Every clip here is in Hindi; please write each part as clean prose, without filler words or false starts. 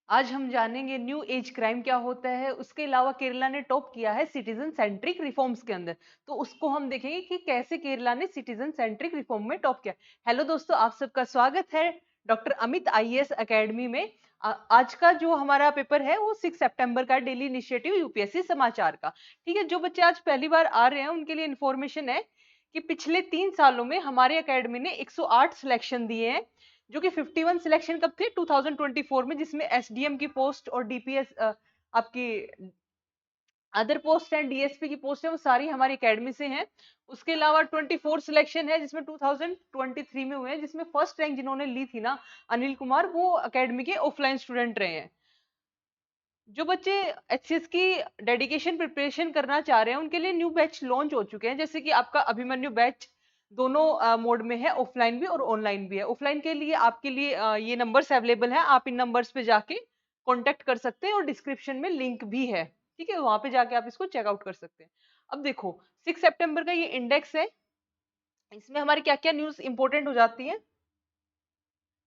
आज हम जानेंगे न्यू एज क्राइम क्या होता है। उसके अलावा केरला ने टॉप किया है सिटीजन सेंट्रिक रिफॉर्म्स के अंदर। तो उसको हम देखेंगे कि कैसे केरला ने सिटीजन सेंट्रिक रिफॉर्म में टॉप किया। हेलो दोस्तों, आप सबका स्वागत है डॉक्टर अमित आईएएस एकेडमी में। आज का जो हमारा पेपर है वो 6 सितंबर का डेली इनिशिएटिव यूपीएससी समाचार का। ठीक है, जो बच्चे आज पहली बार आ रहे हैं उनके लिए इन्फॉर्मेशन है कि पिछले 3 सालों में हमारे एकेडमी ने 108 सिलेक्शन दिए हैं, जो कि 51 सिलेक्शन कब थे 2024 में, जिसमें एसडीएम की पोस्ट और डीपीएस आपकी अदर पोस्ट एंड डीएसपी की पोस्ट है वो सारी हमारी एकेडमी से हैं। उसके अलावा 24 सिलेक्शन है जिसमें 2023 में हुए हैं, जिसमें फर्स्ट रैंक जिन्होंने ली थी ना, अनिल कुमार, वो एकेडमी के ऑफलाइन स्टूडेंट रहे हैं। जो बच्चे एचसीएस की डेडिकेशन प्रिपरेशन करना चाह रहे हैं उनके लिए न्यू बैच लॉन्च हो चुके हैं, जैसे कि आपका अभिमन्यु बैच दोनों मोड में है, ऑफलाइन भी और ऑनलाइन भी है। ऑफलाइन के लिए आपके लिए ये नंबर्स अवेलेबल हैं, आप इन नंबर्स पे जाके कांटेक्ट कर सकते हैं और डिस्क्रिप्शन में लिंक भी है। ठीक है, वहां पे जाके आप इसको चेकआउट कर सकते हैं। अब देखो, 6 सितंबर का ये इंडेक्स है, इसमें हमारी क्या क्या न्यूज इंपॉर्टेंट हो जाती है।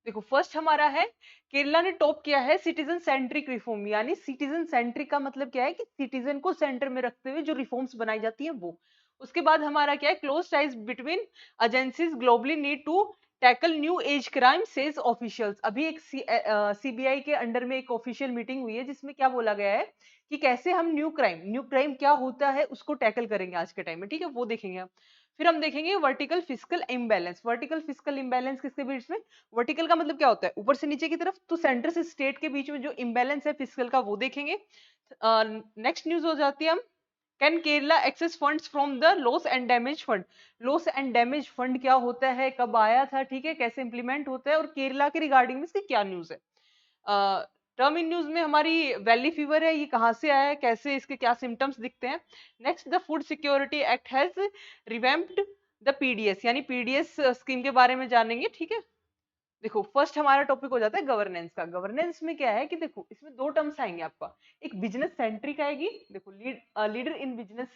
देखो, फर्स्ट हमारा है केरला ने टॉप किया है सिटीजन सेंट्रिक रिफॉर्म। यानी सिटीजन सेंट्रिक का मतलब क्या है कि सिटीजन को सेंटर में रखते हुए जो रिफॉर्म्स बनाई जाती है वो। उसके बाद हमारा क्या है, close ties between agencies globally need to tackle new age crime says officials. अभी एक सीबीआई के अंडर में एक ऑफिशियल मीटिंग हुई है जिसमें क्या बोला गया है कि कैसे हम न्यू क्राइम क्या होता है उसको टैकल करेंगे आज के टाइम में। ठीक है, वो देखेंगे हम। फिर हम देखेंगे vertical physical imbalance. Vertical physical imbalance किसके बीच में? वर्टिकल का मतलब क्या होता है, ऊपर से नीचे की तरफ। तो सेंटर से स्टेट के बीच में जो इम्बैलेंस है फिजिकल का, वो देखेंगे। नेक्स्ट न्यूज हो जाती है हम, can Kerala access funds from the loss and damage fund. Loss and damage fund क्या होता है, कब आया था, ठीक है, कैसे इंप्लीमेंट होता है और केरला के रिगार्डिंग में इसकी क्या न्यूज है। टर्म इन न्यूज में हमारी वैली फीवर है, ये कहाँ से आया है, कैसे इसके क्या सिम्टम्स दिखते हैं। Next, the food security act has revamped the PDS, यानी पीडीएस स्कीम के बारे में जानेंगे। ठीक है, देखो फर्स्ट हमारा टॉपिक हो जाता है गवर्नेंस का। गवर्नेंस में क्या है कि देखो, इसमें दो टर्म्स आएंगे आपका, एक बिजनेस सेंट्रिक आएगी, देखो leader in business,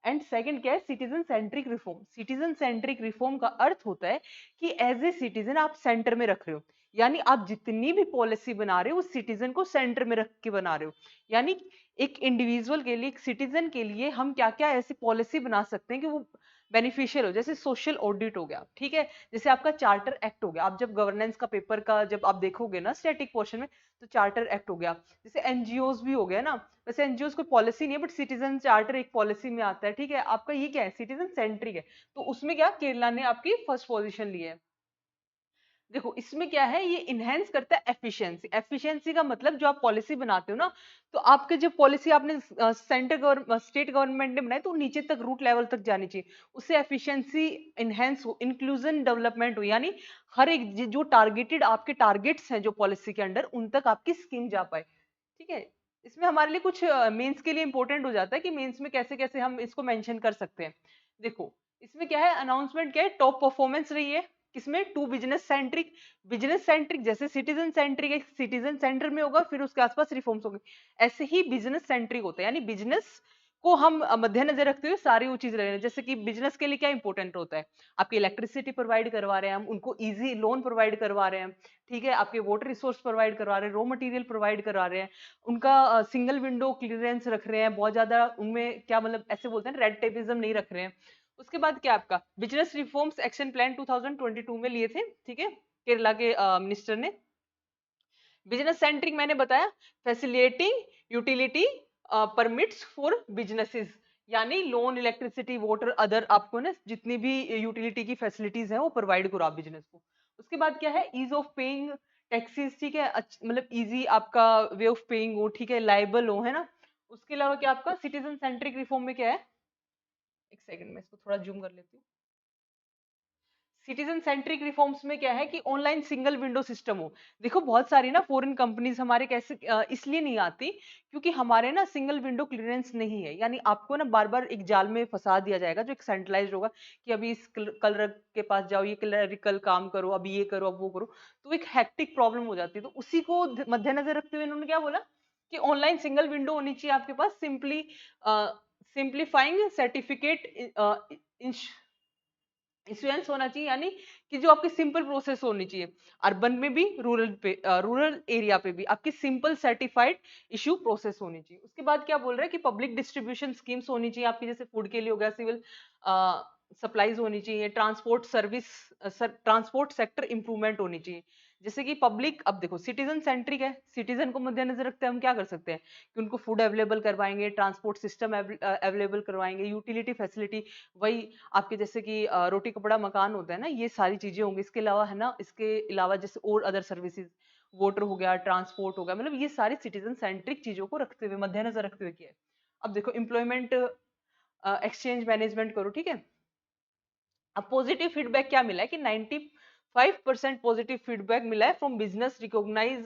and second क्या है, citizen centric reform. Citizen centric reform का अर्थ होता है कि एज ए सिटीजन आप सेंटर में रख रहे हो, यानी आप जितनी भी पॉलिसी बना रहे हो उस सिटीजन को सेंटर में रख के बना रहे हो। यानी एक इंडिविजुअल के लिए, एक सिटीजन के लिए हम क्या क्या ऐसी पॉलिसी बना सकते हैं कि वो बेनिफिशियल हो। जैसे सोशल ऑडिट हो गया, ठीक है, जैसे आपका चार्टर एक्ट हो गया। आप जब गवर्नेंस का पेपर का जब आप देखोगे ना स्टैटिक पोर्शन में, तो चार्टर एक्ट हो गया। जैसे एनजीओज भी हो गया ना, वैसे एनजीओज कोई पॉलिसी नहीं है बट सिटीजन चार्टर एक पॉलिसी में आता है। ठीक है, आपका ये क्या है, सिटीजन सेंट्रिक है। तो उसमें क्या केरला ने आपकी फर्स्ट पोजीशन ली है। देखो इसमें क्या है, ये इनहेंस करता है एफिशिएंसी। एफिशिएंसी का मतलब जो आप पॉलिसी बनाते हो ना, तो आपके जो पॉलिसी आपने सेंटर गवर्नमेंट स्टेट गवर्नमेंट ने बनाई तो नीचे तक रूट लेवल तक जानी चाहिए, उससे एफिशिएंसी इनहेंस हो, इंक्लूजन डेवलपमेंट हो, यानी हर एक जो टारगेटेड आपके टारगेट्स हैं जो पॉलिसी के अंडर, उन तक आपकी स्कीम जा पाए। ठीक है, इसमें हमारे लिए कुछ मेंस के लिए इंपॉर्टेंट हो जाता है कि मेंस में कैसे कैसे हम इसको मेंशन कर सकते हैं। देखो इसमें क्या है, अनाउंसमेंट क्या है, टॉप परफॉर्मेंस रही है किसमें, to business centric. Business centric जैसे सिटीजन सेंट्रिक एक सिटीजन सेंटर में होगा, फिर उसके आसपास रिफॉर्म्स होंगे, ऐसे ही बिजनेस सेंट्रिक होता है। यानी बिजनेस को हम मद्देनजर रखते हुए सारी वो चीज रहे हैं। जैसे कि बिजनेस के लिए क्या इंपॉर्टेंट होता है, आपकी इलेक्ट्रिसिटी प्रोवाइड करवा रहे हैं हम उनको, इजी लोन प्रोवाइड करवा रहे हैं, ठीक है, आपके वाटर रिसोर्स प्रोवाइड करवा रहे हैं, रॉ मटेरियल प्रोवाइड करवा रहे हैं, उनका सिंगल विंडो क्लियरेंस रख रहे हैं, बहुत ज्यादा उनमें क्या मतलब ऐसे बोलते हैं रेड टेपिज्म नहीं रख रहे हैं। उसके बाद क्या आपका बिजनेस रिफॉर्म्स एक्शन प्लान 2022 में लिए थे, ठीक है, केरला के मिनिस्टर ने। बिजनेस सेंट्रिक मैंने बताया, facilitating utility permits for businesses, यानी लोन, इलेक्ट्रिसिटी, वाटर, अदर आपको ना जितनी भी यूटिलिटी की फैसिलिटीज हैं वो प्रोवाइड करो आप बिजनेस को। उसके बाद क्या है, ईज ऑफ पेइंग टैक्सेस, ठीक है, मतलब इजी आपका वे ऑफ पेइंग हो, ठीक है, लाइबल हो, है ना। उसके अलावा क्या आपका सिटीजन सेंट्रिक रिफॉर्म में क्या है, एक सेकंड में इसको थोड़ा जूम कर लेती हूँ। सिटीजन सेंट्रिक रिफॉर्म्स में क्या है कि ऑनलाइन सिंगल विंडो सिस्टम हो। देखो बहुत सारी ना फॉरेन कंपनीज हमारे कैसे इसलिए नहीं आती क्योंकि हमारे ना सिंगल विंडो क्लियरेंस नहीं है। यानी आपको ना बार बार एक जाल में फंसा दिया जाएगा जो एक सेंट्रलाइज्ड होगा कि अभी इस कलर के पास जाओ, ये क्लरिकल काम करो, अभी ये करो, अब वो करो। तो एक हैक्टिक प्रॉब्लम हो जाती है। तो उसी को मद्देनजर रखते हुए इन्होंने क्या बोला कि ऑनलाइन सिंगल विंडो होनी चाहिए आपके पास, सिंपली सिंप्लीफाइंग सर्टिफिकेट इन्फ्लुएंस होना चाहिए, यानी कि जो आपकी सिंपल प्रोसेस होनी चाहिए, अर्बन में भी, रूरल एरिया पे भी आपकी सिंपल सर्टिफाइड इशू प्रोसेस होनी चाहिए। उसके बाद क्या बोल रहे हैं कि पब्लिक डिस्ट्रीब्यूशन स्कीम्स होनी चाहिए आपकी, जैसे फूड के लिए हो गया, सिविल सप्लाईज होनी चाहिए, transport service, transport sector improvement होनी चाहिए। जैसे कि पब्लिक, अब देखो सिटीजन सेंट्रिक है, सिटीजन को मद्देनजर रखते हैं हम क्या कर सकते हैं कि उनको फूड अवेलेबल करवाएंगे, ट्रांसपोर्ट सिस्टम अवेलेबल करवाएंगे, यूटिलिटी फैसिलिटी, वही आपके जैसे कि रोटी कपड़ा मकान होता है ना, ये सारी चीजें होंगी। इसके अलावा है ना, इसके अलावा जैसे और अदर सर्विसेज, वाटर हो गया, ट्रांसपोर्ट हो गया, मतलब ये सारी सिटीजन सेंट्रिक चीजों को रखते हुए, मद्देनजर रखते हुए किया है। अब देखो एम्प्लॉयमेंट एक्सचेंज मैनेजमेंट करो, ठीक है। अब पॉजिटिव फीडबैक क्या मिला है कि 95% पॉजिटिव फीडबैक मिला है from business, recognise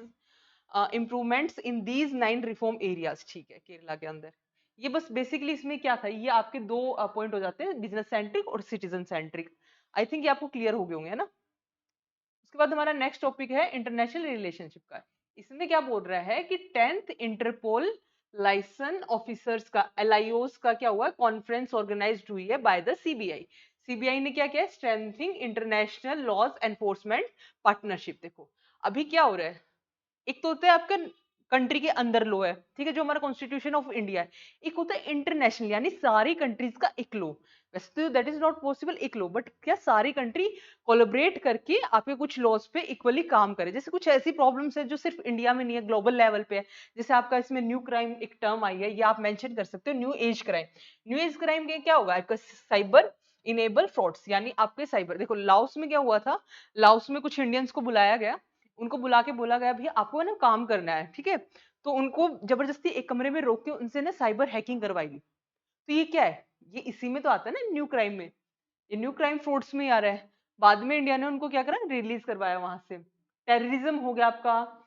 improvements in these 9 reform areas, ठीक है, केरला के अंदर। ये बस बेसिकली इसमें क्या था, ये आपके दो पॉइंट हो जाते हैं, बिजनेस सेंट्रिक और सिटीजन सेंट्रिक। आई थिंक ये आपको क्लियर हो गए होंगे, है ना। उसके बाद हमारा नेक्स्ट टॉपिक है इंटरनेशनल रिलेशनशिप का। इसमें क्या बोल रहा है कि 10th इंटरपोल लाइसन ऑफिसर्स का, एलआईओस का क्या हुआ, कॉन्फ्रेंस ऑर्गेनाइज्ड हुई है बाय द सीबीआई। सीबीआई ने क्या किया, strengthening international laws enforcement partnership. देखो अभी क्या हो रहा है, एक तो होता है आपका कंट्री के अंदर लो है, ठीक है, जो हमारा कॉन्स्टिट्यूशन ऑफ इंडिया है। एक होता है इंटरनेशनल, यानी सारी कंट्रीज का एक लो। वैसे तो दैट इज नॉट पॉसिबल एक लो, बट क्या सारी कंट्री कोलैबोरेट करके आपके कुछ लॉज पे इक्वली काम करे। जैसे कुछ ऐसी प्रॉब्लम्स है जो सिर्फ इंडिया में नहीं है, ग्लोबल लेवल पे है। जैसे आपका इसमें न्यू क्राइम एक टर्म आई है, ये आप मेंशन कर सकते हो, new age crime. New age crime के क्या होगा, आपका साइबर इनेबल फ्रॉड्स, यानी आपके साइबर, देखो लाओस में क्या हुआ था, लाओस में कुछ इंडियंस को बुलाया गया, उनको बुला के बोला गया भैया आपको है ना काम करना है, ठीक है। तो उनको जबरदस्ती एक कमरे में रोक के उनसे ना साइबर हैकिंग करवाई गई। तो ये क्या है, ये इसी में तो आता है ना, न्यू क्राइम में, ये न्यू क्राइम फ्रॉड्स में ही आ रहा है। बाद में इंडिया ने उनको क्या करा, रिलीज करवाया वहां से। टेररिज्म हो गया आपका,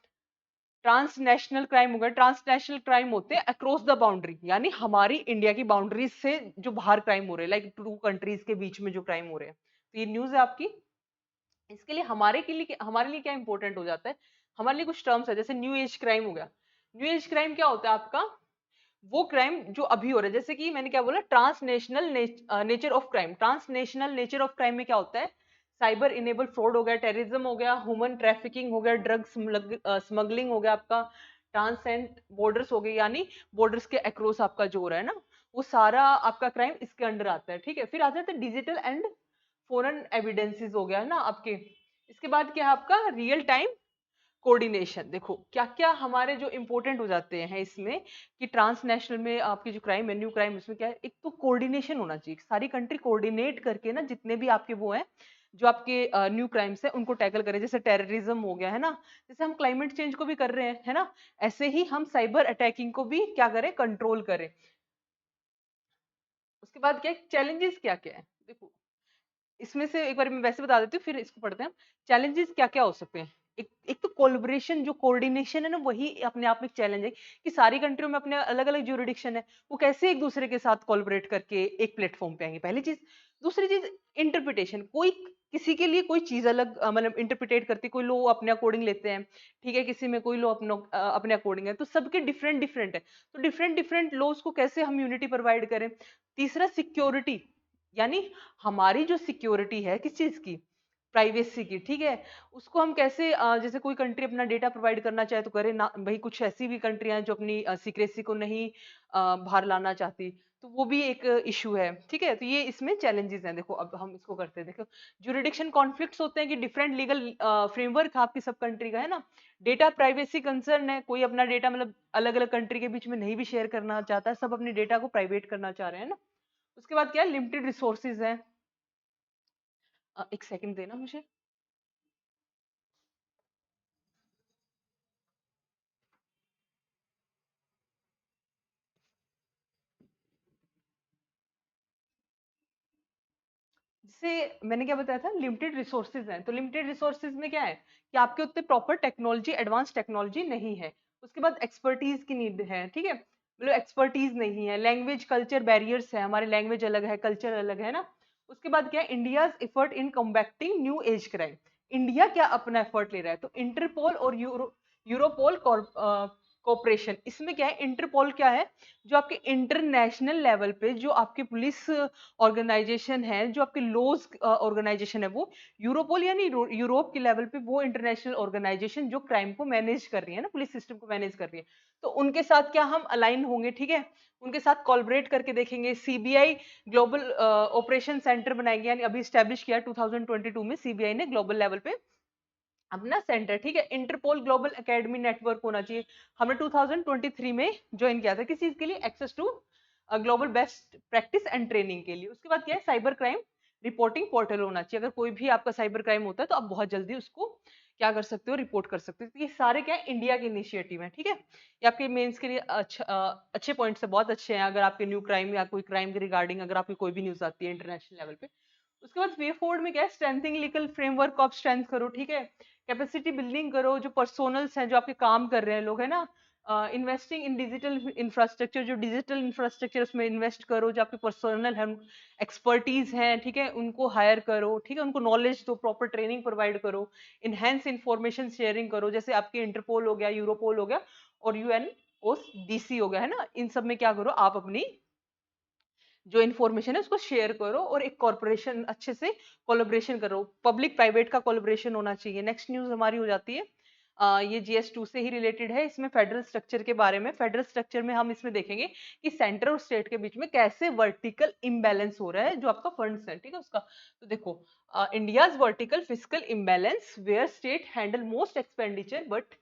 ट्रांसनेशनल क्राइम हो गया। ट्रांसनेशनल क्राइम होते हैं अक्रॉस द बाउंड्री, यानी हमारी इंडिया की बाउंड्रीज से जो बाहर क्राइम हो रहे हैं, लाइक टू कंट्रीज के बीच में जो क्राइम हो रहे हैं। तो ये न्यूज है आपकी। इसके लिए हमारे लिए क्या इंपॉर्टेंट हो जाता है, हमारे लिए कुछ टर्म्स है, जैसे न्यू एज क्राइम हो गया। न्यू एज क्राइम क्या होता है आपका, वो क्राइम जो अभी हो रहा है, जैसे कि मैंने क्या बोला, transnational nature of crime. Transnational nature of crime में क्या होता है, साइबर इनेबल फ्रॉड हो गया, टेररिज्म हो गया, ह्यूमन ट्रैफिकिंग हो गया, ड्रग स्मगलिंग हो गया आपका, ट्रांसेंड बॉर्डर्स हो गए, यानी बॉर्डर्स के अक्रॉस आपका जो हो रहा है ना, वो सारा आपका क्राइम इसके अंडर आता है, ठीक है। फिर आ जाता है डिजिटल एंड फॉरेन एविडेंसेस हो गया है ना आपके। इसके बाद क्या है आपका, रियल टाइम कोऑर्डिनेशन। देखो क्या क्या हमारे जो इंपॉर्टेंट हो जाते हैं इसमें, कि ट्रांसनेशनल में आपकी जो क्राइम है, न्यू क्राइम, इसमें क्या है, एक तो कोऑर्डिनेशन होना चाहिए, सारी कंट्री कोऑर्डिनेट करके ना, जितने भी आपके वो हैं, जो आपके न्यू क्राइम्स है उनको टैकल करें। जैसे टेररिज्म हो गया है ना, जैसे हम क्लाइमेट चेंज को भी कर रहे हैं, है ना, ऐसे ही हम साइबर अटैकिंग को भी क्या करें, कंट्रोल करें। उसके बाद क्या चैलेंजेस क्या क्या है, देखो इसमें से एक बार मैं वैसे बता देती हूँ, फिर इसको पढ़ते हैं। चैलेंजेस क्या क्या हो सकते हैं, एक तो कोलैबोरेशन, जो कोऑर्डिनेशन है ना, वही अपने आप में चैलेंज है, कि सारी कंट्रियों में अपने अलग अलग ज्यूरिडिक्शन है, वो कैसे एक दूसरे के साथ कोलैबोरेट करके एक प्लेटफॉर्म पे आएंगे, पहली चीज। दूसरी चीज, इंटरप्रिटेशन, कोई किसी के लिए कोई चीज अलग मतलब इंटरप्रिटेट करती, कोई लो अपने अकॉर्डिंग लेते हैं, ठीक है, किसी में कोई लो अपने अकॉर्डिंग है, तो सबके डिफरेंट डिफरेंट है। तो डिफरेंट डिफरेंट लॉज को कैसे हम यूनिटी प्रोवाइड करें। तीसरा, सिक्योरिटी, यानी हमारी जो सिक्योरिटी है किस चीज की, प्राइवेसी की, ठीक है, उसको हम कैसे जैसे कोई कंट्री अपना डेटा प्रोवाइड करना चाहे तो करे ना, भाई कुछ ऐसी भी कंट्रियां हैं जो अपनी सीक्रेसी को नहीं बाहर लाना चाहती, तो वो भी एक इशू है, ठीक है। तो ये इसमें चैलेंजेस हैं। देखो अब हम इसको करते हैं, देखो ज्यूरिडिक्शन कॉन्फ्लिक्ट्स होते हैं कि डिफरेंट लीगल फ्रेमवर्क आपकी सब कंट्री का है ना। डेटा प्राइवेसी कंसर्न है, कोई अपना डेटा मतलब अलग अलग कंट्री के बीच में नहीं भी शेयर करना चाहता, सब अपने डेटा को प्राइवेट करना चाह रहे हैं ना। उसके बाद क्या है, लिमिटेड रिसोर्सेज हैं। एक सेकंड देना मुझे। जैसे मैंने क्या बताया था, लिमिटेड रिसोर्सेज हैं, तो लिमिटेड रिसोर्सेज में क्या है कि आपके उतने प्रॉपर टेक्नोलॉजी, एडवांस टेक्नोलॉजी नहीं है। उसके बाद एक्सपर्टीज की नीड है, ठीक है, मतलब एक्सपर्टीज नहीं है। लैंग्वेज कल्चर बैरियर्स है, हमारे लैंग्वेज अलग है, कल्चर अलग है ना। उसके बाद क्या है, India's effort in combating new age crime. India क्या अपना एफर्ट ले रहा है, तो इंटरपोल और यूरोपोल कोऑपरेशन। इसमें क्या है, इंटरपोल क्या है, जो आपके इंटरनेशनल लेवल पे जो आपकी पुलिस ऑर्गेनाइजेशन है, जो आपके लॉज ऑर्गेनाइजेशन है, वो यूरोपोल यानी यूरोप के लेवल पे वो इंटरनेशनल ऑर्गेनाइजेशन जो क्राइम को मैनेज कर रही है ना, पुलिस सिस्टम को मैनेज कर रही है, तो उनके साथ क्या हम अलाइन होंगे, ठीक है, उनके साथ कोलैबोरेट करके देखेंगे। सीबीआई ग्लोबल ऑपरेशन सेंटर बनाएंगे, यानी अभी स्टैब्लिश किया 2022 में सीबीआई ने ग्लोबल लेवल पे अपना सेंटर, ठीक है। इंटरपोल ग्लोबल एकेडमी नेटवर्क होना चाहिए, हमने 2023 में ज्वाइन किया था, किस चीज के लिए, access to global best practice and training के लिए। उसके बाद क्या है, साइबर क्राइम रिपोर्टिंग पोर्टल होना चाहिए, अगर कोई भी आपका साइबर क्राइम होता है तो आप बहुत जल्दी उसको क्या कर सकते हो, रिपोर्ट कर सकते हो। तो ये सारे क्या है, इंडिया के इनिशिएटिव है, ठीक है। ये आपके मेंस के लिए अच्छे पॉइंट्स है, बहुत अच्छे हैं। अगर आपके न्यू क्राइम या कोई क्राइम के रिगार्डिंग अगर आपकी कोई भी न्यूज आती है इंटरनेशनल लेवल पे। उसके बाद वे फॉरवर्ड में क्या है, strengthening legal framework of strength करो, ठीक है, कैपेसिटी बिल्डिंग करो, जो पर्सोनल्स हैं जो आपके काम कर रहे हैं लोग है ना, इन्वेस्टिंग इन डिजिटल इंफ्रास्ट्रक्चर, जो डिजिटल इंफ्रास्ट्रक्चर उसमें इन्वेस्ट करो, जो आपके पर्सनल है एक्सपर्टीज हैं, ठीक है, उनको हायर करो, ठीक है, उनको नॉलेज दो, प्रॉपर ट्रेनिंग प्रोवाइड करो, इनहेंस इंफॉर्मेशन शेयरिंग करो, जैसे आपके इंटरपोल हो गया, यूरोपोल हो गया और यूएन ओडीसी हो गया है ना, इन सब में क्या करो, आप अपनी जो इन्फॉर्मेशन है उसको शेयर करो और एक कॉर्पोरेशन अच्छे से कोलैबोरेशन करो, पब्लिक प्राइवेट का कोलैबोरेशन होना चाहिए। नेक्स्ट न्यूज हमारी हो जाती है ये GS2 से ही रिलेटेड है, इसमें फेडरल स्ट्रक्चर के बारे में। फेडरल स्ट्रक्चर में हम इसमें देखेंगे कि सेंटर और स्टेट के बीच में कैसे वर्टिकल इम्बैलेंस हो रहा है, जो आपका फंड्स है, ठीक है, उसका। तो देखो, India's vertical fiscal imbalance where state handle most expenditure but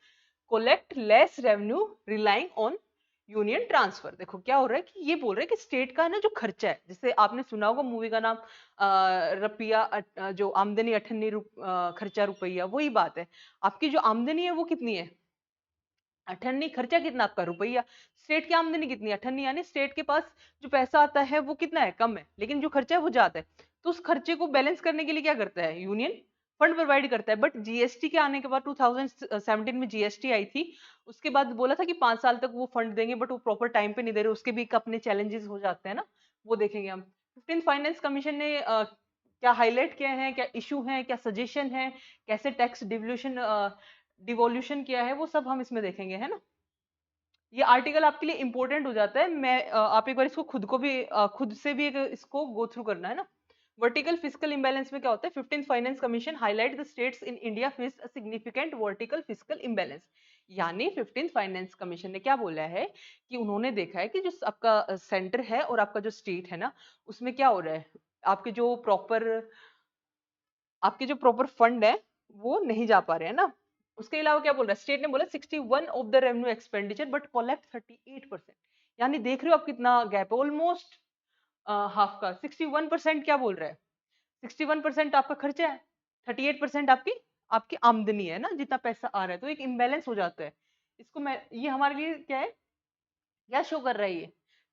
collect less revenue relying on union transfer. देखो क्या हो रहा है कि ये बोल रहे हैं कि स्टेट का ना जो खर्चा है, जैसे आपने सुना होगा मूवी का नाम रपिया जो आमदनी अठन्नी खर्चा रुपया, वही बात है। आपकी जो आमदनी है वो कितनी है, अठन्नी, खर्चा कितना आपका रुपया। स्टेट की आमदनी कितनी है, अठन्नी, यानी स्टेट के पास जो पैसा आता है वो कितना है, कम है, लेकिन जो खर्चा है वो ज्यादा है। तो उस खर्चे को बैलेंस करने के लिए क्या करता है, यूनियन फंड प्रोवाइड करता है। बट जीएसटी के आने के बाद 2017 में जीएसटी आई थी, उसके बाद बोला था कि 5 साल तक वो फंड देंगे, बट वो प्रॉपर टाइम पे नहीं दे रहे, उसके भी अपने चैलेंजेस हो जाते हैं ना, वो देखेंगे हम। 15th फाइनेंस कमीशन ने क्या हाईलाइट किया है, क्या इशू है, क्या सजेशन है, कैसे टैक्स डिवोल्यूशन किया है, वो सब हम इसमें देखेंगे, है ना। ये आर्टिकल आपके लिए इंपॉर्टेंट हो जाता है, मैं आप एक बार इसको खुद को भी खुद से भी एक इसको गो थ्रू करना है ना। वर्टिकल फिस्कल इम्बैलेंस में क्या होता है, 15th finance commission highlight the states in India face a significant vertical fiscal imbalance. यानी 15th फाइनेंस कमीशन ने क्या बोला है कि उन्होंने देखा है कि जो आपका सेंटर है और आपका जो स्टेट है ना, उसमें क्या हो रहा है, आपके जो प्रॉपर आपके जो प्रॉपर फंड है वो नहीं जा पा रहे हैं ना। उसके अलावा क्या बोल रहा है, स्टेट ने बोला 61 of the revenue expenditure but collect 38%, यानी देख रहे हो आप कितना गैप है, ऑलमोस्ट हाफ का। 61% क्या बोल रहा है, 61% आपका खर्चा है, 38% आपकी आपकी आमदनी है ना, जितना पैसा आ रहा है, तो एक इम्बैलेंस हो जाता है। इसको मैं, ये हमारे लिए क्या है, क्या शो कर रहा है ये,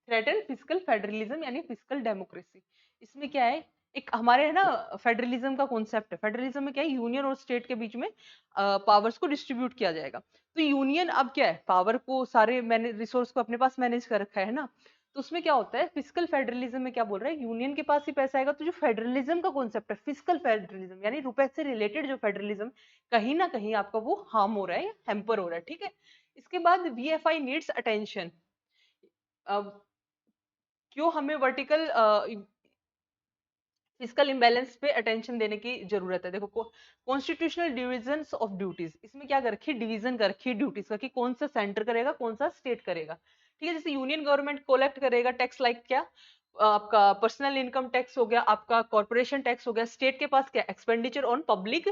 थ्रेटन फिजिकल फेडरलिज्म यानी फिजिकल डेमोक्रेसी। इसमें क्या है, एक हमारे है ना फेडरलिज्म का कॉन्सेप्ट है, फेडरलिज्म में क्या है, यूनियन और स्टेट के बीच में पावर्स को डिस्ट्रीब्यूट किया जाएगा। तो यूनियन अब क्या है, पावर को सारे मैंने रिसोर्स को अपने पास मैनेज कर रखा है ना। तो उसमें क्या होता है, फिजिकल फेडरलिज्म में क्या बोल रहा है, यूनियन के पास ही पैसा आएगा, तो जो फेडरलिज्म का कॉन्सेप्ट है, फिजिकल फेडरलिज्म यानी रुपए से रिलेटेड जो फेडरलिज्म, कहीं ना कहीं आपका वो हार्म हो रहा है, हैम्पर हो रहा है, ठीक है। इसके बाद VFI नीड्स अटेंशन। क्यों हमें vertical physical imbalance pay attention देने की जरूरत है, देखो कॉन्स्टिट्यूशनल डिविजन्स ऑफ ड्यूटीज, इसमें क्या कर रखी, डिवीजन कर रखी है ड्यूटीज का, कि कौन सा सेंटर करेगा कौन सा स्टेट करेगा, ठीक है। जैसे यूनियन गवर्नमेंट कोलेक्ट करेगा टैक्स, लाइक क्या, आपका पर्सनल इनकम टैक्स हो गया, आपका कॉर्पोरेशन टैक्स हो गया। स्टेट के पास क्या, expenditure on public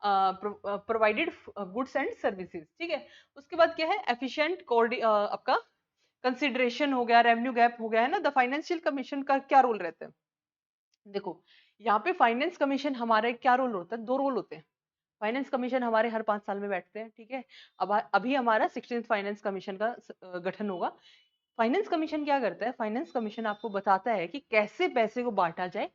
provided goods and services, ठीक है। उसके बाद क्या है, एफिशिएंट आपका कंसिडरेशन हो गया, रेवेन्यू गैप हो गया, है ना। द फाइनेंशियल कमीशन का क्या रोल रहता है, देखो यहाँ पे फाइनेंस कमीशन हमारे क्या रोल होता है, दो रोल होते हैं। फाइनेंस कमीशन हमारे हर 5 साल में बैठते हैं, ठीक है। अब अभी हमारा 16th फाइनेंस कमीशन का गठन होगा। फाइनेंस कमीशन क्या करता है, फाइनेंस कमीशन आपको बताता है कि कैसे पैसे को बांटा जाए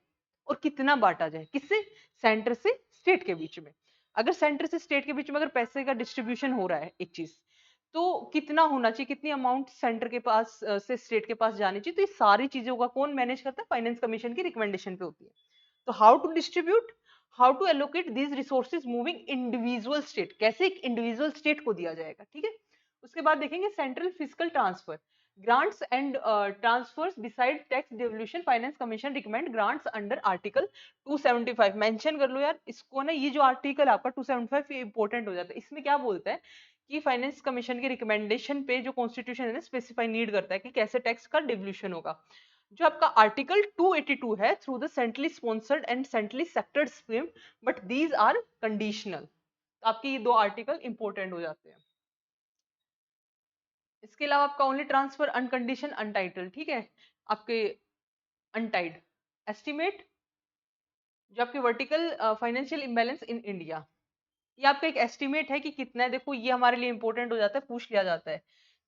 और कितना बांटा जाए, किससे, सेंटर से स्टेट के बीच में। अगर सेंटर से स्टेट के बीच में अगर पैसे का डिस्ट्रीब्यूशन हो रहा है एक चीज, तो कितना होना चाहिए, कितनी अमाउंट सेंटर के पास से स्टेट के पास जानी चाहिए, तो ये सारी चीजों का कौन मैनेज करता है, फाइनेंस कमीशन की रिकमेंडेशन पे होती है। तो how to distribute, how to allocate these resources moving individual state, कैसे एक इंडिविजुअल स्टेट को दिया जाएगा, ठीक है। उसके बाद देखेंगे central physical transfer, grants and transverse beside tax devolution finance commission recommend grants under article 275। Mention कर लो यार इसको ना, ये जो आर्टिकल आपका 275 ये इंपॉर्टेंट हो जाता है। इसमें क्या बोलता है कि फाइनेंस कमीशन के रिकमेंडेशन पे जो कॉन्स्टिट्यूशन है ना स्पेसिफाई नीड करता है कि कैसे टैक्स का डिवोल्यूशन होगा। जो आपका आर्टिकल 282 है, through the centrally sponsored and centrally sectored scheme, but these are conditional. आपके ये दो आर्टिकल इंपॉर्टेंट हो जाते हैं। इसके अलावा आपका ओनली ट्रांसफर अनकंडीशन अनटाइटल, ठीक है, आपके अनटाइड एस्टिमेट जो आपके vertical financial imbalance in India, ये आपका एक एस्टिमेट है कि कितना है। देखो ये हमारे लिए इंपॉर्टेंट हो जाता है, पूछ लिया जाता है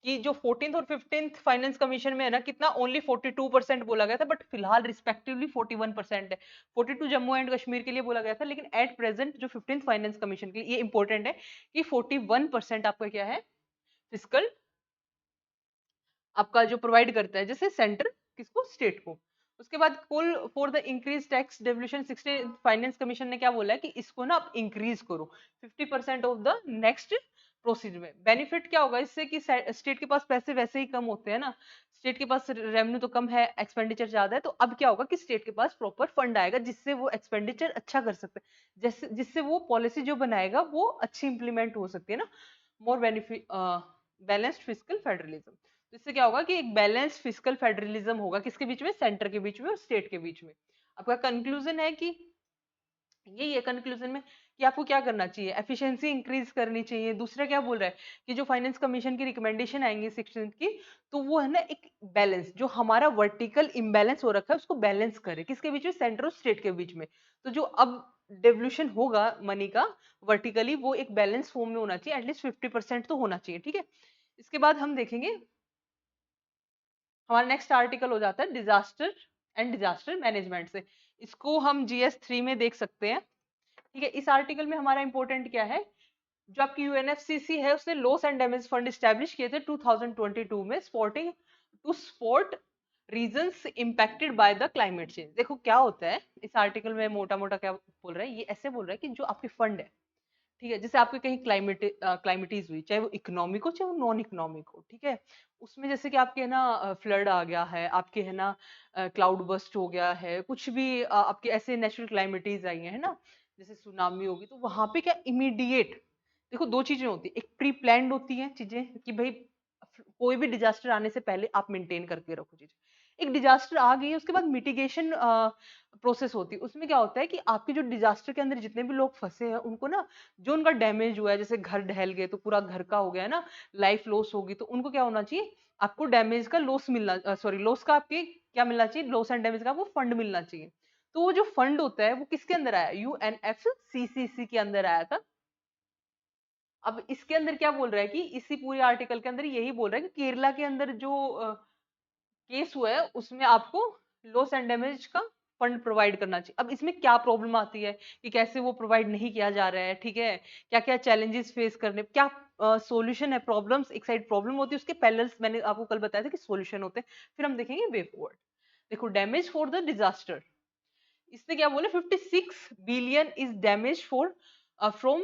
कि जो 14th और 15th फाइनेंस कमीशन में है ना कितना ओनली 42% बोला गया था, बट फिलहाल रिस्पेक्टिवली 41% है। 42 जम्मू एंड कश्मीर के लिए बोला गया था, लेकिन एट प्रेजेंट जो 15th फाइनेंस कमीशन के लिए ये इंपॉर्टेंट है कि 41% आपका क्या है फिजिकल आपका जो प्रोवाइड करता है, जैसे सेंटर किसको, स्टेट को। उसके बाद call for the increase tax devolution 16 finance commission ने क्या बोला है कि इसको ना आप इंक्रीज करो 50% ऑफ द नेक्स्ट प्रोसीजर में। बेनिफिट क्या होगा इससे कि स्टेट के पास पैसे वैसे ही कम होते हैं ना, स्टेट के पास रेवेन्यू तो कम है, एक्सपेंडिचर ज्यादा है, तो अब क्या होगा कि स्टेट के पास प्रॉपर फंड आएगा जिससे वो एक्सपेंडिचर अच्छा कर सकते हैं, जैसे जिससे वो पॉलिसी जो बनाएगा वो अच्छी इंप्लीमेंट हो सकती है ना। मोर बेनिफिट बैलेंस्ड फिजिकल फेडरलिज्म, तो इससे क्या होगा कि एक बैलेंस फिजिकल फेडरलिज्म होगा किसके बीच में, सेंटर के बीच में और स्टेट के बीच में। आपका कंक्लूजन है कि यही है कंक्लूजन में कि आपको क्या करना चाहिए, एफिशिएंसी इंक्रीज करनी चाहिए। दूसरा क्या बोल रहा है कि जो फाइनेंस कमीशन की रिकमेंडेशन आएंगी 16 की, तो वो है ना एक बैलेंस, जो हमारा वर्टिकल इम्बैलेंस हो रखा है उसको बैलेंस करे किसके बीच में, सेंटर और स्टेट के बीच में। तो जो अब डेवल्यूशन होगा मनी का वर्टिकली, वो एक बैलेंस फॉर्म में होना चाहिए, एटलीस्ट 50% तो होना चाहिए, ठीक है। इसके बाद हम देखेंगे हमारा नेक्स्ट आर्टिकल हो जाता है डिजास्टर एंड डिजास्टर मैनेजमेंट से। इसको हम GS 3 में देख सकते हैं, ठीक है। इस आर्टिकल में हमारा इंपॉर्टेंट क्या है, जो आपकी UNFCCC है उसने loss and damage fund establish किए थे 2022 में, spotting to spot regions impacted by the climate change. देखो क्या होता है इस आर्टिकल में, मोटा मोटा क्या बोल रहा है, ये ऐसे बोल रहा है कि जो आपके फंड है, ठीक है, जैसे आपके कहीं क्लाइमेटीज हुई, चाहे वो इकोनॉमिक हो चाहे वो नॉन इकोनॉमिक हो, ठीक है, उसमें जैसे कि आपके है ना फ्लड आ गया है, आपके है ना क्लाउड बस्ट हो गया है, कुछ भी आपके ऐसे नेचुरल क्लाइमेटीज आई है ना, जैसे सुनामी होगी, तो वहां पे क्या इमीडिएट, देखो दो चीजें होती है, एक प्री प्लान्ड होती है चीजें कि भाई कोई भी डिजास्टर आने से पहले आप मेंटेन करके रखो चीजें, एक डिजास्टर आ गई है उसके बाद मिटिगेशन प्रोसेस होती है। उसमें क्या होता है कि आपके जो डिजास्टर के अंदर जितने भी लोग फंसे हैं उनको ना, जो उनका डैमेज हुआ है, जैसे घर ढह गए तो पूरा घर का हो गया है ना, लाइफ लॉस होगी, तो उनको क्या होना चाहिए, आपको डैमेज का लॉस मिलना, सॉरी लॉस का आपके क्या मिलना चाहिए, लॉस एंड डैमेज का आपको फंड मिलना चाहिए। तो वो जो फंड होता है वो किसके अंदर आया, UNFCCC के अंदर आया था। अब इसके अंदर क्या बोल रहा है कि इसी पूरे आर्टिकल के अंदर यही बोल रहा है कि केरला के अंदर जो केस हुआ है उसमें आपको लॉस एंड डैमेज का फंड प्रोवाइड करना चाहिए। अब इसमें क्या प्रॉब्लम आती है कि कैसे वो प्रोवाइड नहीं किया जा रहा है, ठीक है, क्या क्या चैलेंजेस फेस करने, क्या सॉल्यूशन है, प्रॉब्लम्स एक साइड प्रॉब्लम होती है, उसके पैरेलल्स मैंने आपको कल बताया था कि सॉल्यूशन होते हैं, फिर हम देखेंगे वे फॉरवर्ड। देखो डैमेज फॉर द डिजास्टर, इसने क्या बोले 56 billion is damage for from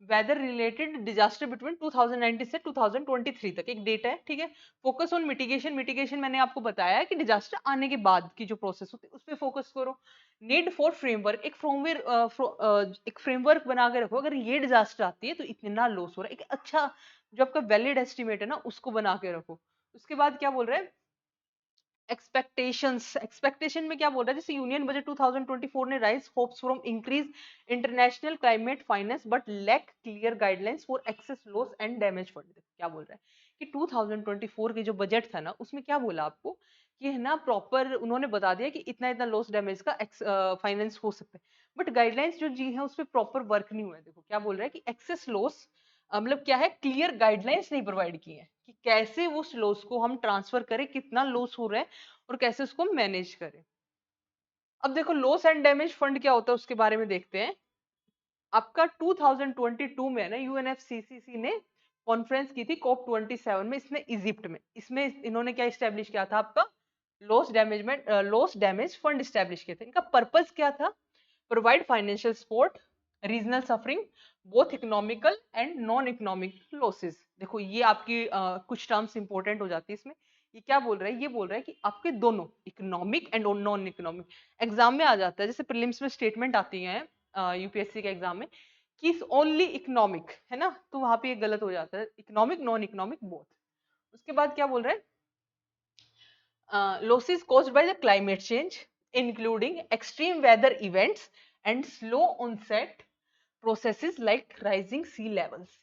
weather related disaster between 2019 से 2023 तक, एक डेटा है, ठीक है। फोकस ऑन मिटिगेशन, मिटिगेशन मैंने आपको बताया है कि डिजास्टर आने के बाद की जो प्रोसेस होती है उस पर फोकस करो। नीड फॉर फ्रेमवर्क, एक फ्रेमवर्क बना के रखो, अगर ये डिजास्टर आती है तो इतना लॉस हो रहा है, एक अच्छा जो आपका वैलिड एस्टिमेट है ना उसको बना के रखो। उसके बाद क्या बोल रहे हैं, एक्सपेक्टेशंस, एक्सपेक्टेशन में क्या बोल रहा है, जैसे यूनियन बजट 2024 ने raise hopes from increase international climate finance but lack clear guidelines for access loss and damage fund. क्या बोल रहा है कि 2024 के जो बजट था ना उसमें क्या बोला आपको कि है ना प्रॉपर उन्होंने बता दिया कि इतना इतना लॉस डैमेज का फाइनेंस हो सकता है, बट गाइडलाइंस जो जी है उस पर प्रॉपर वर्क नहीं हुआ है। देखो क्या बोल रहा है कि एक्सेस लॉस मतलब क्या है, क्लियर गाइडलाइंस नहीं प्रोवाइड की है कि कैसे उस लॉस को हम ट्रांसफर करें, कितना लॉस हो रहा है और कैसे उसको मैनेज करें। अब देखो लॉस एंड डैमेज फंड क्या होता है उसके बारे में देखते हैं। आपका 2022 में ना UNFCCC ने कॉन्फ्रेंस की थी COP27 में, इसमें इजिप्ट में, इसमें इन्होंने क्या इस्टेब्लिश किया था, आपका लॉस डैमेज फंड इस्टेब्लिश किए थे। इनका पर्पस क्या था, provide financial support regional suffering both economical and non economic losses, देखो ये आपकी कुछ टर्म्स इंपॉर्टेंट हो जाती है इसमें। ये क्या बोल रहा है, ये बोल रहा है कि आपके दोनों economic and non economic exam में आ जाता है, जैसे प्रीलिम्स में स्टेटमेंट आती है यूपीएससी के एग्जाम में कि ओनली इकोनॉमिक है ना, तो वहां पे ये गलत हो जाता है, इकोनॉमिक नॉन इकोनॉमिक बोथ। उसके बाद क्या बोल रहा है, losses caused by the climate change, including extreme weather events and slow onset processes like rising sea levels।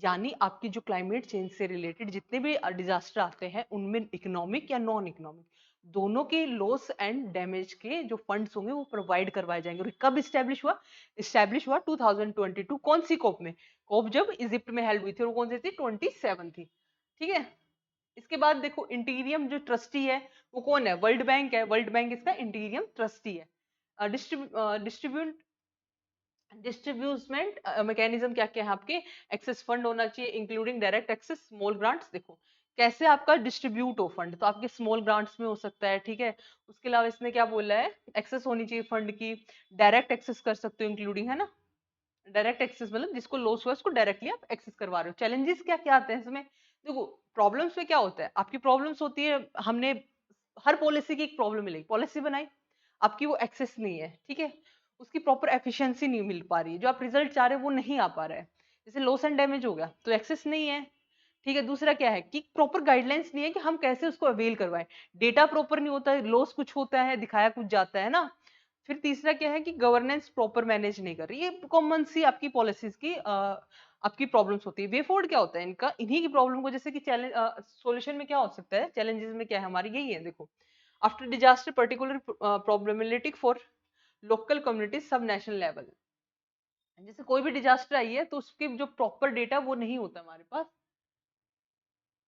यानी आपकी जो क्लाइमेट चेंज से रिलेटेड जितने भी डिजास्टर आते हैं उनमें इकोनॉमिक या नॉन इकोनॉमिक दोनों के लॉस एंड डैमेज के जो फंड्स होंगे वो प्रोवाइड करवाए जाएंगे। और कब इस्टेब्लिश हुआ 2022। कौन सी कोप में, कोप जब इजिप्ट में हेल्ड हुई थी, और वो कौन सी थी, 27 थी। ठीक है। इसके बाद देखो इंटीरियम जो ट्रस्टी है वो कौन है, वर्ल्ड बैंक है, वर्ल्ड बैंक इसका इंटीरियम ट्रस्टी है। डिस्ट्रीब्यूट डिस्ट्रीब्यूटमेंट मैकेनिज्म क्या क्या है आपके, एक्सेस फंड होना चाहिए including direct access, small grants. देखो कैसे आपका डिस्ट्रीब्यूट हो फंड, तो आपके स्मॉल ग्रांट्स में हो सकता है, ठीक है। उसके अलावा इसने क्या बोला है, एक्सेस होनी चाहिए फंड की, डायरेक्ट एक्सेस कर सकते हो इंक्लूडिंग, है ना। डायरेक्ट एक्सेस मतलब जिसको लॉस हुआ उसको डायरेक्टली आप एक्सेस करवा रहे हो। चैलेंजेस क्या क्या आते हैं इसमें, देखो प्रॉब्लम्स में क्या होता है, आपकी प्रॉब्लम्स होती है, हमने हर पॉलिसी की एक प्रॉब्लम मिलेगी, पॉलिसी बनाई आपकी वो एक्सेस नहीं है, ठीक है, उसकी प्रॉपर एफिशिएंसी नहीं मिल पा रही है, जो आप रिजल्ट चाह रहे हो वो नहीं आ पा रहा है, जैसे लॉस एंड डैमेज हो गया तो एक्सेस नहीं है। ठीक है, दूसरा क्या है कि प्रॉपर गाइडलाइंस नहीं है कि हम कैसे उसको अवेल करवाएं, डेटा प्रॉपर नहीं होता है, लॉस कुछ होता है, दिखाया कुछ जाता है ना। फिर तीसरा क्या है कि गवर्नेंस प्रॉपर मैनेज नहीं कर रही, ये कॉमन सी आपकी पॉलिसीज की आपकी प्रॉब्लम्स होती है। वे फॉरवर्ड क्या होता है इनका, इन्हीं की प्रॉब्लम को, जैसे कि चैलेंज सॉल्यूशन में क्या हो सकता है, चैलेंजेस में क्या है हमारी, यही है देखो, after disaster particular problematic for local community सब नेशनल लेवल। जैसे कोई भी डिजास्टर आई है तो उसके जो प्रॉपर डेटा वो नहीं होता हमारे पास।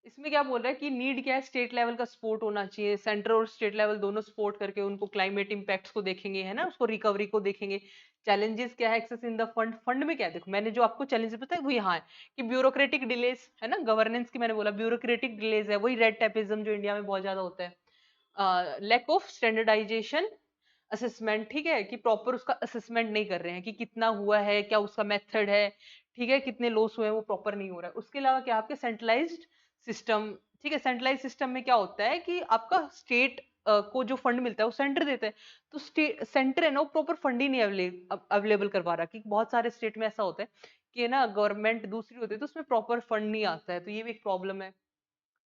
इसमें क्या बोल रहा है कि नीड क्या है, स्टेट लेवल का सपोर्ट होना चाहिए, सेंटर और स्टेट लेवल दोनों सपोर्ट करके उनको क्लाइमेट इम्पैक्ट्स को देखेंगे, है ना, उसको रिकवरी को देखेंगे। चैलेंजेस क्या है, access in the fund, fund में क्या है, देखो मैंने जो आपको चैलेंजेस बताया वो यहाँ है कि ब्यूरोक्रेटिक डिलेस, है ना, गवर्नेंस की मैंने बोला ब्यूरोक्रेटिक डिलेस है, वही रेड टेपिज्म जो इंडिया में बहुत ज्यादा होता है। लैक ऑफ स्टैंडर्डाइजेशन असेसमेंट, ठीक है, कि प्रॉपर उसका असेसमेंट नहीं कर रहे हैं कि कितना हुआ है, क्या उसका मेथड है, ठीक है, कितने लॉस हुए हैं वो प्रॉपर नहीं हो रहा है। उसके अलावा क्या आपके सेंट्रलाइज्ड सिस्टम, ठीक है, सेंट्रलाइज सिस्टम में क्या होता है कि आपका स्टेट को जो फंड मिलता है वो सेंटर देता है, तो स्टेट सेंटर है ना वो प्रॉपर फंड ही नहीं अवेलेबल करवा रहा, कि बहुत सारे स्टेट में ऐसा होता है कि ना गवर्नमेंट दूसरी होती है तो उसमें प्रॉपर फंड नहीं आता है, तो ये भी एक प्रॉब्लम है।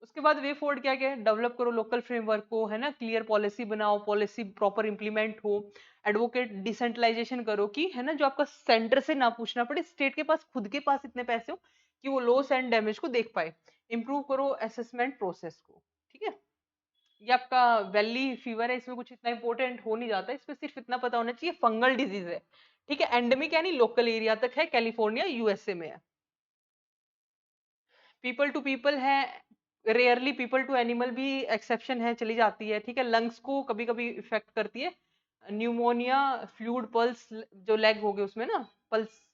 उसके बाद वे फॉरवर्ड क्या क्या है, डेवलप करो लोकल फ्रेमवर्क को, है ना, क्लियर पॉलिसी बनाओ, पॉलिसी प्रॉपर इंप्लीमेंट हो, एडवोकेट डिसेंट्रलाइजेशन करो कि, है ना, जो आपका सेंटर से ना पूछना पड़े, स्टेट के पास खुद के पास इतने पैसे हो कि वो लॉस एंड डैमेज को देख पाए। इंप्रूव करो असेसमेंट प्रोसेस को, ठीक है। ये आपका वैली फीवर है, इसमें कुछ इतना इंपॉर्टेंट हो नहीं जाता, इसमें सिर्फ इतना पता होना चाहिए फंगल डिजीज है, ठीक है, एंडेमिक यानी लोकल एरिया तक है, कैलिफोर्निया यूएसए में है। पीपल टू पीपल है, रेयरली पीपल टू एनिमल भी एक्सेप्शन है, चली जाती है, ठीक है। लंग्स को कभी कभी इफेक्ट करती है, न्यूमोनिया, फ्लूइड पल्स, जो लेग हो गए उसमें ना पल्स,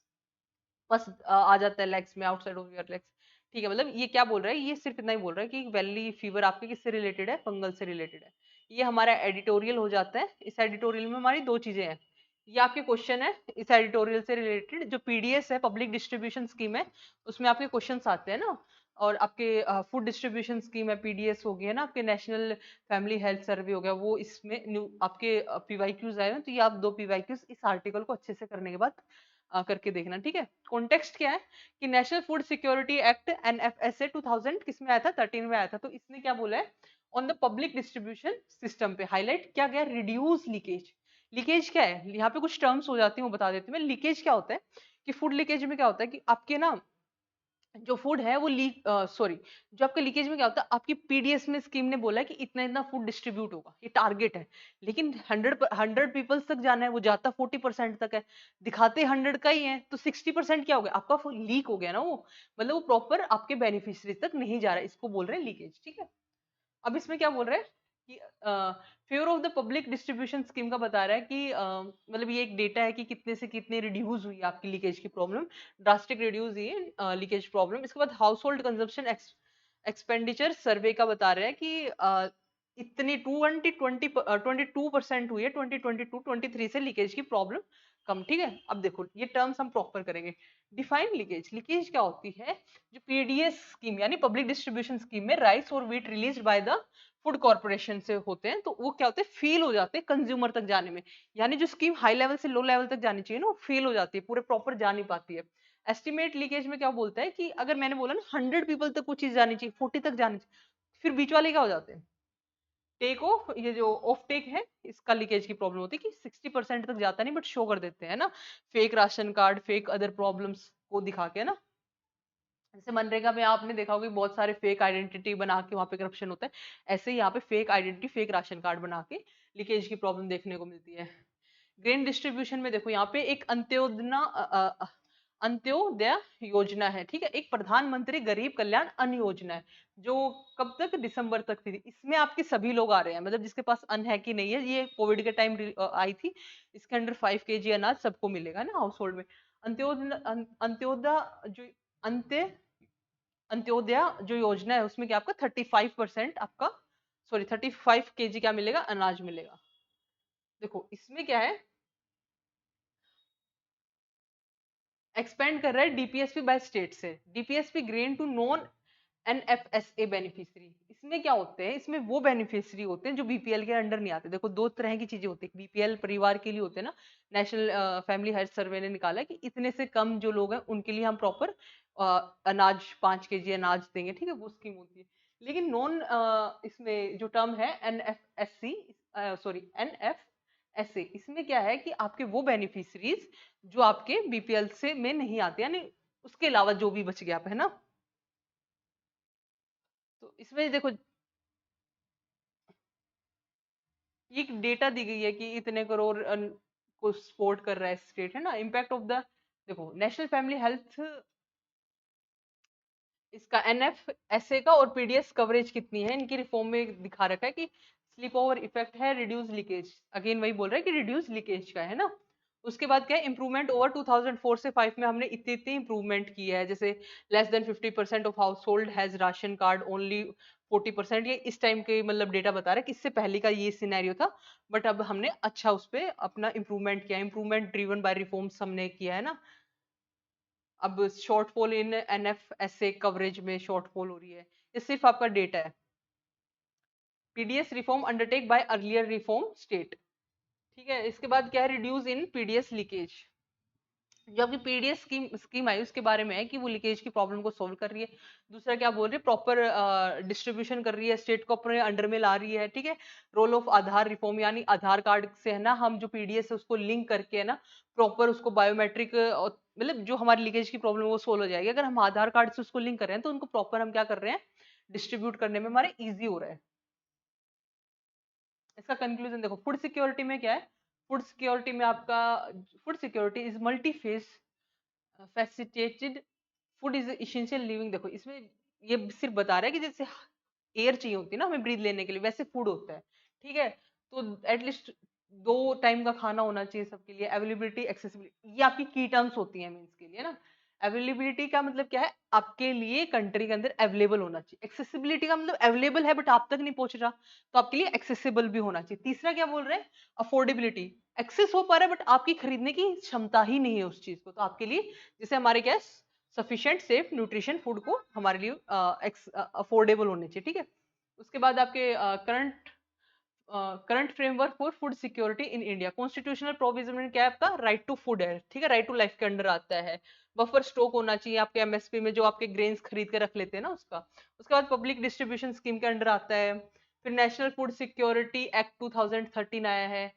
बस आ जाता है लेग्स में, आउटसाइड ऑफ योर लेग्स, ठीक है। मतलब ये क्या बोल रहा है, ये सिर्फ इतना ही बोल रहा है कि वैली फीवर आपके किससे रिलेटेड है, फंगल से रिलेटेड है। ये हमारा एडिटोरियल हो जाता है, इस एडिटोरियल में हमारी दो चीजें हैं, ये आपके क्वेश्चन है इस एडिटोरियल से रिलेटेड, जो पीडीएस है पब्लिक डिस्ट्रीब्यूशन स्कीम है, उसमें आपके क्वेश्चंस आते हैं ना, और आपके फूड डिस्ट्रीब्यूशन स्कीम है, पीडीएस हो गया ना, आपके नेशनल फैमिली हेल्थ सर्वे हो गया, वो इसमें न्यू आपके पीवाईक्यूज आए हैं, तो ये आप दो पीवाईक्यूज इस आर्टिकल को अच्छे से करने के बाद करके देखना, ठीक है। कॉन्टेक्स्ट क्या है कि national food security act NFSA 2000 किसमें आया था, 13 में आया था, तो इसने क्या बोला है, on the public distribution system पे हाईलाइट क्या गया, रिड्यूस लीकेज। लीकेज क्या है, यहाँ पे कुछ टर्म्स हो जाती है वो बता देती हूँ मैं। लीकेज क्या होता है कि फूड लीकेज में क्या होता है कि आपके ना जो फूड है वो लीक, सॉरी, जो आपका लीकेज में क्या होता है, आपकी पीडीएस में स्कीम ने बोला है कि इतना इतना फूड डिस्ट्रीब्यूट होगा, ये टारगेट है, लेकिन 100 पीपल्स तक जाना है, वो जाता 40% तक है, दिखाते 100 का ही है, तो 60% क्या हो गया आपका, लीक हो गया ना वो, मतलब वो प्रॉपर आपके बेनिफिशियरी तक नहीं जा रहा है, इसको बोल रहे हैं लीकेज, ठीक है। अब इसमें क्या बोल रहा है कि favour of the public distribution scheme का बता रहा है कि मतलब ये एक डेटा है कि कितने से कितने रिड्यूस हुई आपकी लीकेज की प्रॉब्लम, ड्रास्टिक रिड्यूस हुई लीकेज प्रॉब्लम। इसके बाद हाउस होल्ड कंजम्पशन एक्सपेंडिचर सर्वे का बता रहे हैं कि इतनी 22% हुई है 2022-23 से लीकेज की प्रॉब्लम कम, ठीक है। अब देखो ये टर्म्स हम प्रॉपर करेंगे। डिफाइन लीकेज, लीकेज क्या होती है? जो पीडीएस स्कीम यानी पब्लिक डिस्ट्रीब्यूशन स्कीम में राइस और wheat release by the food corporation से होते हैं, तो वो क्या होते हैं, फेल हो जाते हैं कंज्यूमर तक जाने में। यानी जो स्कीम हाई लेवल से लो लेवल तक जानी चाहिए ना, वो फेल हो जाती है, पूरे प्रॉपर जा नहीं पाती है। एस्टिमेट लीकेज में क्या बोलता है कि अगर मैंने बोला ना 100 पीपल तक वो चीज जानी चाहिए, 40 तक जानी चाहिए, फिर बीच वाले क्या हो जाते हैं, टेक ऑफ, ये जो ऑफ टेक है, इसका लीकेज की प्रॉब्लम होती है कि 60% तक जाता नहीं, बट शो कर देते हैं ना, fake ration card, fake other problems को दिखा के ना। जैसे मनरेगा में आपने देखा होगा कि बहुत सारे फेक आइडेंटिटी बना के वहां पे करप्शन होता है, ऐसे ही यहाँ पे fake identity, fake ration card बना के लीकेज की प्रॉब्लम देखने को मिलती है। ग्रेन डिस्ट्रीब्यूशन में देखो यहाँ पे एक अंत्योदय योजना है, ठीक है, एक प्रधानमंत्री गरीब कल्याण अन्न योजना है, जो कब तक, दिसंबर तक थी। इसमें आपके सभी लोग आ रहे हैं, मतलब जिसके पास अन्न है कि नहीं है, ये कोविड के टाइम आई थी। इसके अंडर 5 kg अनाज सबको मिलेगा ना हाउस होल्ड में। अंत्योदय अंत्योदय जो अंत्य अंत्योदय जो योजना है, उसमें क्या आपका 35% आपका, सॉरी 35 kg क्या मिलेगा, अनाज मिलेगा। देखो इसमें क्या है, एक्सपेंड कर रहा है डीपीएसपी बाय स्टेट से, DPSP grain to non NFSA beneficiary. इसमें क्या होते हैं, इसमें वो बेनिफिशियरी होते हैं जो बीपीएल के अंडर नहीं आते। देखो दो तरह की चीजें होती है, बीपीएल परिवार के लिए होते हैं ना, नेशनल फैमिली हेल्थ सर्वे ने निकाला है कि इतने से कम जो लोग हैं उनके लिए हम प्रॉपर अनाज 5 kg अनाज देंगे, ठीक है, वो स्कीम होती है। लेकिन नॉन इसमें जो टर्म है एनएफएससी, सॉरी एनएफएसए, इसमें क्या है कि आपके वो बेनिफिशरीज जो आपके बीपीएल से में नहीं आते, यानी उसके अलावा जो भी बच गया है ना। तो इसमें देखो एक डेटा दी गई है कि इतने करोड़ को सपोर्ट कर रहा है स्टेट, है ना। इम्पैक्ट ऑफ द, देखो नेशनल फैमिली हेल्थ, इसका एनएफएसए का और पीडीएस कवरेज कितनी है, इनकी रिफॉर्म में दिखा रखा है कि स्लिप ओवर इफेक्ट है, रिड्यूस लीकेज, अगेन वही बोल रहा है कि रिड्यूस लीकेज का है ना। उसके बाद क्या है, इंप्रूवमेंट ओवर 2004 से 5 में हमने इतनी इतनी इंप्रूवमेंट की है, जैसे less than 50% of house hold has ration card, only 40%, ये इस टाइम के मतलब डेटा बता रहा है कि इससे पहले का ये सिनेरियो था, बट अब हमने अच्छा उस पर अपना इंप्रूवमेंट किया, इंप्रूवमेंट ड्रिवन बाय रिफॉर्म्स हमने किया है ना। अब शॉर्टफॉल इन एनएफएसए कवरेज में शॉर्टफॉल हो रही है, ये सिर्फ आपका डेटा है। PDS reform undertake by earlier reform state, ठीक है। इसके बाद क्या है, रिड्यूस इन पीडीएस लीकेज, जो आपकी पीडीएस स्कीम आई उसके बारे में है कि वो लीकेज की प्रॉब्लम को सोल्व कर रही है। दूसरा क्या बोल रही है, प्रॉपर डिस्ट्रीब्यूशन कर रही है, स्टेट को अपने अंडर में ला रही है, ठीक है। रोल ऑफ आधार रिफॉर्म, यानी आधार कार्ड से है ना, हम जो पीडीएस है उसको लिंक करके है ना, प्रॉपर उसको बायोमेट्रिक, मतलब जो हमारी लीकेज की प्रॉब्लम है वो सोल्व हो जाएगी अगर हम आधार कार्ड से उसको लिंक कर रहे हैं, तो उनको प्रॉपर हम क्या कर रहे हैं, डिस्ट्रीब्यूट करने में हमारे ईजी हो रहा है। इसका कंक्लूजन देखो, फूड सिक्योरिटी में क्या है, फूड सिक्योरिटी में आपका, food security is multi face facilitated, food is essential living. देखो इसमें ये सिर्फ बता रहा है कि जैसे एयर चाहिए होती है ना हमें ब्रीथ लेने के लिए, वैसे फूड होता है, ठीक है। तो एटलीस्ट 2 टाइम का खाना होना चाहिए सबके लिए, अवेलेबिलिटी, एक्सेसिबिलिटी, ये आपकी की टर्म्स होती हैं मीन्स के लिए ना। अवेलेबिलिटी का मतलब क्या है, आपके लिए कंट्री के अंदर अवेलेबल होना चाहिए। एक्सेसिबिलिटी का मतलब अवेलेबल है बट आप तक नहीं पहुंच रहा, तो आपके लिए एक्सेसिबल भी होना चाहिए। तीसरा क्या बोल रहे हैं, अफोर्डेबिलिटी, एक्सेस हो पा रहा है बट आपकी खरीदने की क्षमता ही नहीं है उस चीज को, तो आपके लिए, जैसे हमारे क्या, सफिशिएंट सेफ न्यूट्रिशन फूड को हमारे लिए अफोर्डेबल होने चाहिए, ठीक है। उसके बाद आपके current framework for food security in India, constitutional provision में क्या है आपका, राइट टू फूड है, ठीक है, राइट टू लाइफ के अंडर आता है। बफर स्टॉक होना चाहिए आपके एमएसपी में, जो आपके ग्रेन्स खरीद के रख लेते हैं ना उसका। उसके बाद पब्लिक डिस्ट्रीब्यूशन स्कीम के अंडर आता है। फिर नेशनल फूड सिक्योरिटी एक्ट 2013 आया है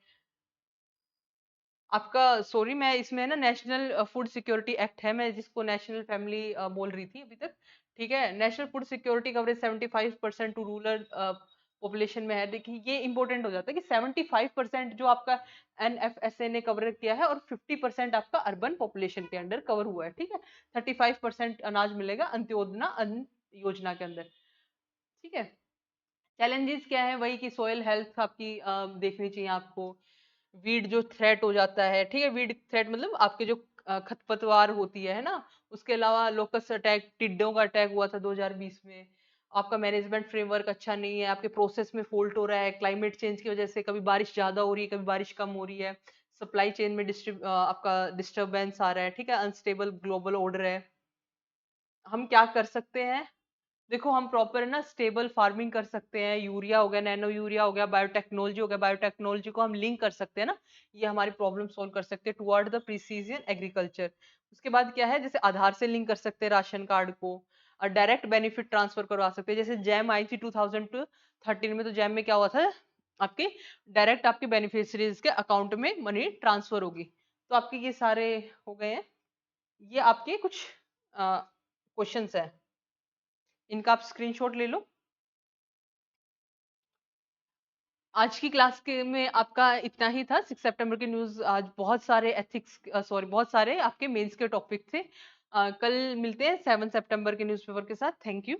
आपका, सॉरी मैं इसमें है ना नेशनल फूड सिक्योरिटी एक्ट है, मैं जिसको नेशनल फैमिली बोल रही थी अभी तक, ठीक है। National food security coverage 75% to rural population में है। देखिए ये इंपॉर्टेंट हो जाता है कि 75% जो आपका एनएफएसए ने कवर किया है, और 50% आपका अर्बन पॉपुलेशन के अंडर कवर हुआ है, ठीक है। 35% अनाज मिलेगा अंत्योदय अन्न योजना के अंदर, ठीक है। चैलेंजेस क्या है, वही कि सोयल हेल्थ आपकी देखनी चाहिए आपको। वीड जो थ्रेट हो जाता है, ठीक है, वीड थ्रेट मतलब आपके जो खरपतवार होती है ना। उसके अलावा लोकस अटैक, टिड्डों का अटैक हुआ था 2020 में। आपका मैनेजमेंट फ्रेमवर्क अच्छा नहीं है, आपके प्रोसेस में फॉल्ट हो रहा है, क्लाइमेट चेंज की वजह से कभी बारिश ज्यादा हो रही है, कभी बारिश कम हो रही है। सप्लाई चेन में आपका डिस्टरबेंस आ रहा है, ठीक है, अनस्टेबल ग्लोबल ऑर्डर है। हम क्या कर सकते हैं? देखो हम प्रॉपर है ना स्टेबल फार्मिंग कर सकते हैं, यूरिया हो गया, नैनो यूरिया हो गया, बायोटेक्नोलॉजी हो गया, बायोटेक्नोलॉजी को हम लिंक कर सकते हैं ना, ये हमारी प्रॉब्लम सोल्व कर सकते हैं टुवर्ड द प्रिसीजन एग्रीकल्चर। उसके बाद क्या है, जैसे आधार से लिंक कर सकते हैं राशन कार्ड को, और डायरेक्ट बेनिफिट ट्रांसफर करवा सकते हैं। जैसे जैम आई थी 2013 में, तो जैम में क्या हुआ था, आपके डायरेक्ट आपके बेनिफिशरीज के अकाउंट में मनी ट्रांसफर होगी। तो आपके ये सारे हो गए हैं, ये आपके कुछ क्वेश्चंस है, इनका आप स्क्रीनशॉट ले लो। आज की क्लास के में आपका इतना ही था। 6 सितंबर की न्यूज, आज बहुत सारे एथिक्स, सॉरी, बहुत सारे आपके मेंस के टॉपिक थे। कल मिलते हैं 7 सितंबर के न्यूज़पेपर के साथ। Thank you.